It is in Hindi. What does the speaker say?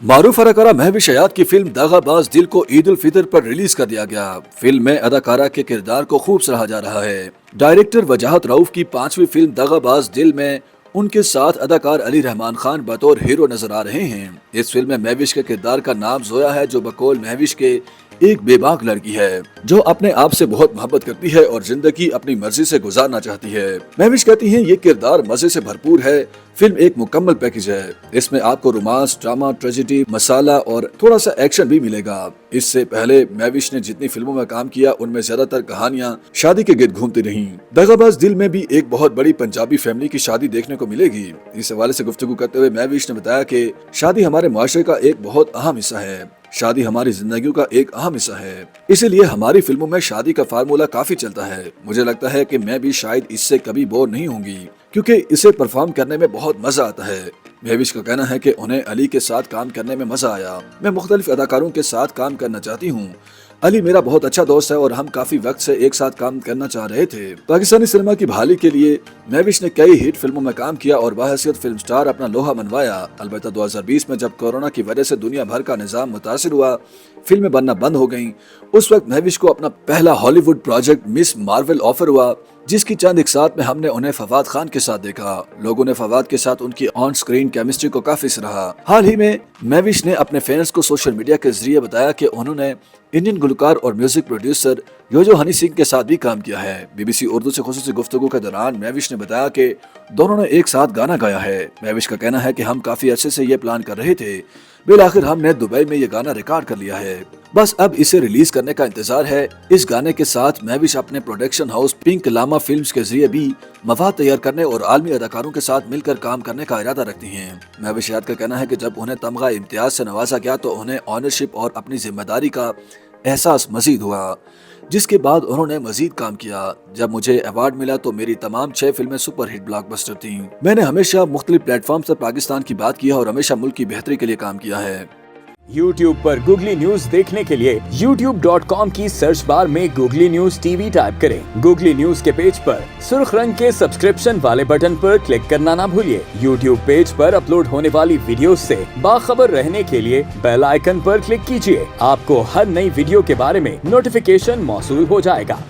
मारूफ अदाकारा महविश हयात की फिल्म दागाबाज दिल को ईद उल फितर पर रिलीज कर दिया गया। फिल्म में अदाकारा के किरदार को खूब सराहा जा रहा है। डायरेक्टर वजाहत रऊफ की 5वीं फिल्म दागाबाज दिल में उनके साथ अदाकार अली रहमान खान बतौर हीरो नजर आ रहे हैं। इस फिल्म में महविश के किरदार का नाम जोया है, जो बकौल महविश के एक बेबाक लड़की है जो अपने आप से बहुत मोहब्बत करती है और जिंदगी अपनी मर्जी से गुजारना चाहती है। महविश कहती हैं ये किरदार मजे से भरपूर है। फिल्म एक मुकम्मल पैकेज है। इसमें आपको रोमांस, ड्रामा, ट्रेजेडी, मसाला और थोड़ा सा एक्शन भी मिलेगा। इससे पहले महविश ने जितनी फिल्मों में काम किया उनमें ज्यादातर कहानियां शादी के गिर्द घूमती रहीं। दागाबाज दिल में भी एक बहुत बड़ी पंजाबी फैमिली की शादी देखने को मिलेगी। इस हवाले से गुफ्तगू करते हुए महविश ने बताया कि शादी हमारे मुआशरे का एक बहुत अहम हिस्सा है। शादी हमारी जिंदगी का एक अहम हिस्सा है, इसीलिए हमारी फिल्मों में शादी का फार्मूला काफी चलता है। मुझे लगता है कि मैं भी शायद इससे कभी बोर नहीं होंगी, क्योंकि इसे परफॉर्म करने में बहुत मजा आता है। महविश का कहना है कि उन्हें अली के साथ काम करने में मजा आया। मैं मुख्तलिफ अदाकारों के साथ काम करना चाहती हूँ। अली मेरा बहुत अच्छा दोस्त है और हम काफी वक्त से एक साथ काम करना चाह रहे थे। पाकिस्तानी सिनेमा की बहाली के लिए महविश ने कई हिट फिल्मों में काम किया और बाहसियत फिल्म स्टार अपना लोहा मनवाया। अलबत्ता 2020 में जब कोरोना की वजह से दुनिया भर का निजाम मुतासिर हुआ, फिल्में बनना बंद हो गईं, उस वक्त महविश को अपना पहला Hollywood project miss Marvel offer हुआ, जिसकी चंद एक साथ में हमने उन्हें फवाद खान के साथ देखा। लोगों ने फवाद के साथ उनकी ऑन स्क्रीन केमिस्ट्री को काफी सराहा। हाल ही में महविश ने अपने फैंस को सोशल मीडिया के जरिए बताया कि उन्होंने इंडियन गुलकार और म्यूजिक प्रोड्यूसर योजो हनी सिंह के साथ भी काम किया है। बीबीसी उर्दू से खुसूसी गुफ्तगू के दौरान महविश ने बताया कि दोनों ने एक साथ गाना गाया है। महविश का कहना है कि हम काफी अच्छे से ये प्लान कर रहे थे, बिल आखिर हमने दुबई में ये गाना रिकॉर्ड कर लिया है, बस अब इसे रिलीज करने का इंतजार है। इस गाने के साथ महविश अपने production house Pink Lama Films के जरिए भी मवाद तैयार करने और आलमी अदाकारों के साथ मिलकर काम करने का इरादा रखती हैं। महविश हयात का कहना है कि जब उन्हें तमगा इम्तियाज से नवाजा गया तो उन्हें ऑनरशिप और अपनी जिम्मेदारी का एहसास मजीद हुआ, जिसके बाद उन्होंने मजीद काम किया। जब मुझे अवार्ड मिला तो मेरी तमाम 6 फिल्में सुपर हिट ब्लॉकबस्टर थीं। मैंने हमेशा मुख्तलिफ प्लेटफॉर्म पर पाकिस्तान की बात की है और हमेशा मुल्क की बेहतरी के लिए काम किया है। YouTube पर गूगली न्यूज देखने के लिए youtube.com की सर्च बार में गूगली न्यूज टीवी टाइप करें। गूगली न्यूज के पेज पर सुर्ख रंग के सब्सक्रिप्शन वाले बटन पर क्लिक करना ना भूलिए। YouTube पेज पर अपलोड होने वाली वीडियोस से बाखबर रहने के लिए बेल आइकन पर क्लिक कीजिए। आपको हर नई वीडियो के बारे में नोटिफिकेशन मौसूल हो जाएगा।